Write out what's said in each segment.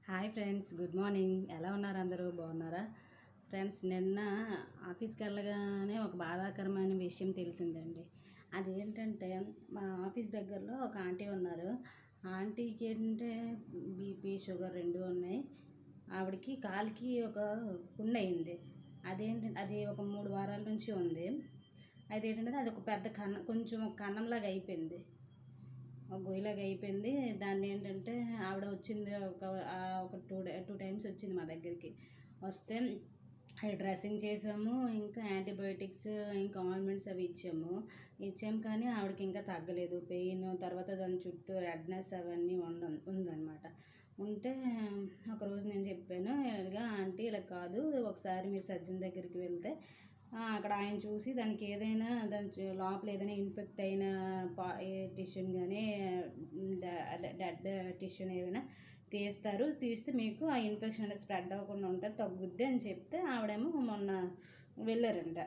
Hi friends, good morning. ఎలా ఉన్నారు? అందరూ బాగున్నారా? ఫ్రెండ్స్, నిన్న ఆఫీస్కి వెళ్ళగానే ఒక బాధాకరమైన విషయం తెలిసిందండి. అదేంటంటే, మా ఆఫీస్ దగ్గరలో ఒక ఆంటీ ఉన్నారు. ఆంటీకి ఏంటంటే బీపీ, షుగర్ రెండు ఉన్నాయి. ఆవిడకి కాలికి ఒక పుండు అయింది. అది ఒక 3 వారాల నుంచి ఉంది. అదేంటంటే అది ఒక పెద్ద కొంచెం ఒక కన్నంలాగా అయిపోయింది. ఒక గొయ్యిలాగా అయిపోయింది. దాన్ని ఏంటంటే ఆవిడ వచ్చింది ఒక 2 టైమ్స్ వచ్చింది మా దగ్గరికి. వస్తే డ్రెస్సింగ్ చేసాము, ఇంకా యాంటీబయోటిక్స్, ఇంకా ఆయింట్మెంట్స్ అవి ఇచ్చాము కానీ ఆవిడకి ఇంకా తగ్గలేదు. పెయిన్, తర్వాత దాని చుట్టూ రెడ్నెస్ అవన్నీ ఉందన్నమాట. ఉంటే ఒకరోజు నేను చెప్పాను, ఇలాగా ఆంటీ ఇలా కాదు, ఒకసారి మీరు సర్జన్ దగ్గరికి వెళ్తే అక్కడ ఆయన చూసి దానికి ఏదైనా దాని లోపల ఏదైనా ఇన్ఫెక్ట్ అయిన టిష్యూని కానీ డెడ్ టిష్యూని ఏమైనా తీస్తే మీకు ఆ ఇన్ఫెక్షన్ అనేది స్ప్రెడ్ అవ్వకుండా ఉంటుంది, తగ్గుద్ది అని చెప్తే ఆవిడేమో మొన్న వెళ్ళారంట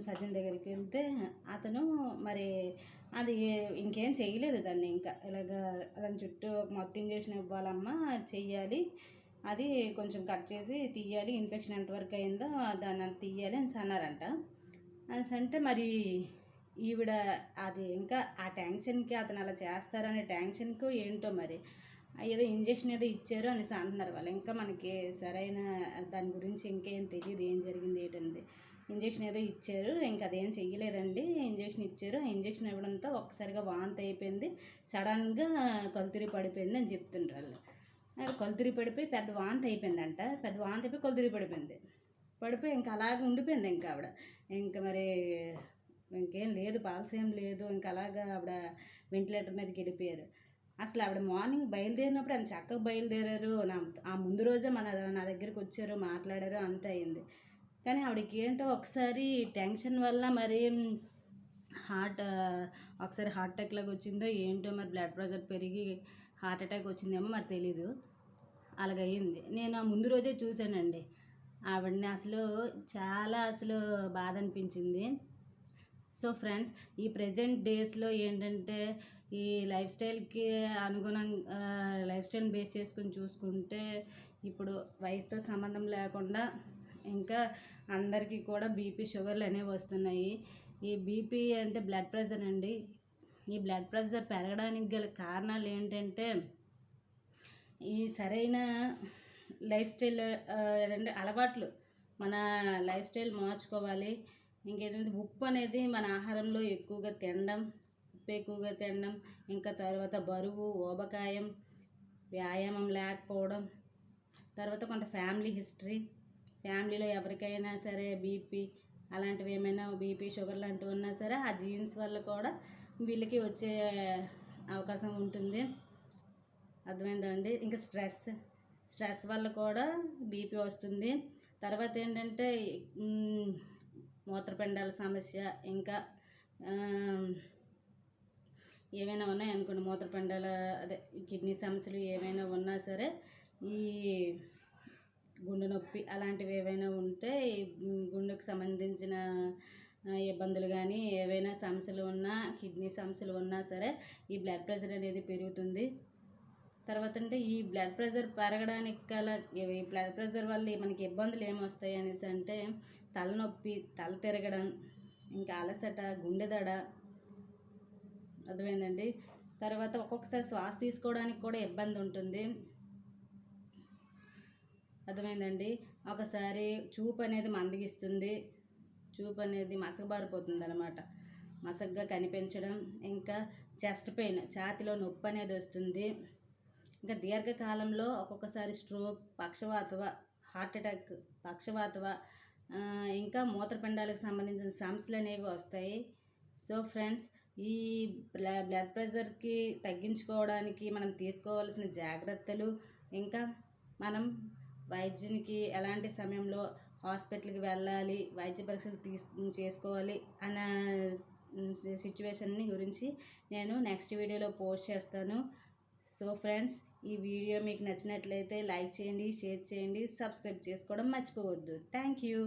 సర్జన్ దగ్గరికి. వెళ్తే అతను మరి అది ఇంకేం చేయలేదు. దాన్ని ఇంకా ఇలాగా దాని చుట్టూ మొత్తం ఇంజక్షన్ ఇవ్వాలమ్మా, చెయ్యాలి, అది కొంచెం కట్ చేసి తీయాలి, ఇన్ఫెక్షన్ ఎంతవరకు అయిందో దాన్ని అంత తీయాలి అని అన్నారంట. అంటే మరి ఈవిడ అది ఇంకా ఆ టెన్షన్కి అతను అలా చేస్తారనే టెన్షన్కు ఏంటో మరి ఏదో ఇంజక్షన్ ఏదో ఇచ్చారు అనేసి అంటున్నారు వాళ్ళు. ఇంకా మనకి సరైన దాని గురించి ఇంకేం తెలియదు, ఏం జరిగింది ఏంటండి. ఇంజక్షన్ ఏదో ఇచ్చారు, ఇంకా అదేం చెయ్యలేదండి. ఇంజక్షన్ ఇచ్చారు, ఆ ఇంజక్షన్ ఇవ్వడంతో ఒక్కసారిగా వాంతి అయిపోయింది, సడన్గా కలుతిరి పడిపోయింది అని చెప్తుంటారు వాళ్ళు. కలుతిరి పడిపోయి పెద్ద వాంతి అయిపోయిందంట. పెద్ద వాంతి అయిపోయి కలుతిరి పడిపోయి ఇంకా అలాగే ఉండిపోయింది. ఇంకా ఆవిడ ఇంకా మరి ఇంకేం లేదు, పాలసీ ఏం లేదు, ఇంకా అలాగా ఆవిడ వెంటిలేటర్ మీదకి వెళ్ళిపోయారు. అసలు ఆవిడ మార్నింగ్ బయలుదేరినప్పుడు ఆయన చక్కగా బయలుదేరారు. ఆ ముందు రోజే నా దగ్గరికి వచ్చారు, మాట్లాడారు, అంతా అయింది. కానీ ఆవిడకి ఏంటో ఒకసారి టెన్షన్ వల్ల మరి ఒకసారి హార్ట్ అటాక్ లాగా వచ్చిందో ఏంటో, మరి బ్లడ్ ప్రెషర్ పెరిగి హార్ట్ అటాక్ వచ్చిందేమో మరి తెలీదు, అలాగయింది. నేను ఆ ముందు రోజే చూశానండి ఆవిడని. చాలా బాధ అనిపించింది. సో ఫ్రెండ్స్, ఈ ప్రజెంట్ డేస్లో ఏంటంటే ఈ లైఫ్ స్టైల్కి అనుగుణంగా లైఫ్ స్టైల్ని బేస్ చేసుకుని చూసుకుంటే ఇప్పుడు వయసుతో సంబంధం లేకుండా ఇంకా అందరికీ కూడా బీపీ, షుగర్లు అనేవి వస్తున్నాయి. ఈ బీపీ అంటే బ్లడ్ ప్రెషర్ అండి. ఈ బ్లడ్ ప్రెషర్ పెరగడానికి గల కారణాలు ఏంటంటే ఈ సరైన లైఫ్ స్టైల్ ఏదంటే అలవాట్లు, మన లైఫ్ స్టైల్ మార్చుకోవాలి. ఇంకేంటంటే ఉప్పు అనేది మన ఆహారంలో ఎక్కువగా తినడం, ఇంకా తర్వాత బరువు, ఊబకాయం, వ్యాయామం లేకపోవడం, తర్వాత కొంత ఫ్యామిలీ హిస్టరీ, ఫ్యామిలీలో ఎవరికైనా సరే బీపీ అలాంటివి ఏమైనా బీపీ, షుగర్ లాంటివి ఉన్నా సరే ఆ జీన్స్ వల్ల కూడా వీళ్ళకి వచ్చే అవకాశం ఉంటుంది. అర్థమైందండి. ఇంకా స్ట్రెస్ వల్ల కూడా బీపీ వస్తుంది. తర్వాత ఏంటంటే మూత్రపిండాల సమస్య, ఇంకా ఏమైనా ఉన్నాయనుకోండి, మూత్రపిండాల కిడ్నీ సమస్యలు ఏమైనా ఉన్నా సరే, ఈ గుండె నొప్పి అలాంటివి ఏవైనా ఉంటే, గుండెకు సంబంధించిన ఇబ్బందులు కానీ ఏవైనా సమస్యలు ఉన్నా, కిడ్నీ సమస్యలు ఉన్నా సరే ఈ బ్లడ్ ప్రెషర్ అనేది పెరుగుతుంది. తర్వాత అంటే ఈ బ్లడ్ ప్రెషర్ పెరగడానికి ఈ బ్లడ్ ప్రెషర్ వల్ల మనకి ఇబ్బందులు ఏమొస్తాయి అనేసి అంటే తలనొప్పి, తల తిరగడం, ఇంకా అలసట, గుండె దడ. అర్థమైందండి. తర్వాత ఒక్కొక్కసారి శ్వాస తీసుకోవడానికి కూడా ఇబ్బంది ఉంటుంది. అర్థమైందండి. ఒకసారి చూపు అనేది మందగిస్తుంది, చూపు అనేది మసకబారిపోతుంది అనమాట, మసగ్గా కనిపించడం, ఇంకా చెస్ట్ పెయిన్, ఛాతిలో నొప్పి అనేది వస్తుంది. ఇంకా దీర్ఘకాలంలో ఒక్కొక్కసారి స్ట్రోక్, హార్ట్ అటాక్, ఇంకా మూత్రపిండాలకు సంబంధించిన సమస్యలు అనేవి వస్తాయి. సో ఫ్రెండ్స్, ఈ బ్లడ్ ప్రెషర్కి తగ్గించుకోవడానికి మనం తీసుకోవాల్సిన జాగ్రత్తలు, ఇంకా మనం వైద్యునికి ఎలాంటి సమయంలో హాస్పిటల్కి వెళ్ళాలి, వైద్య పరీక్షలు చేసుకోవాలి అన్న సిచ్యువేషన్ని గురించి నేను నెక్స్ట్ వీడియోలో పోస్ట్ చేస్తాను. సో ఫ్రెండ్స్, ఈ వీడియో మీకు నచ్చినట్లయితే లైక్ చేయండి, షేర్ చేయండి, సబ్స్క్రైబ్ చేసుకోవడం మర్చిపోవద్దు. Thank you.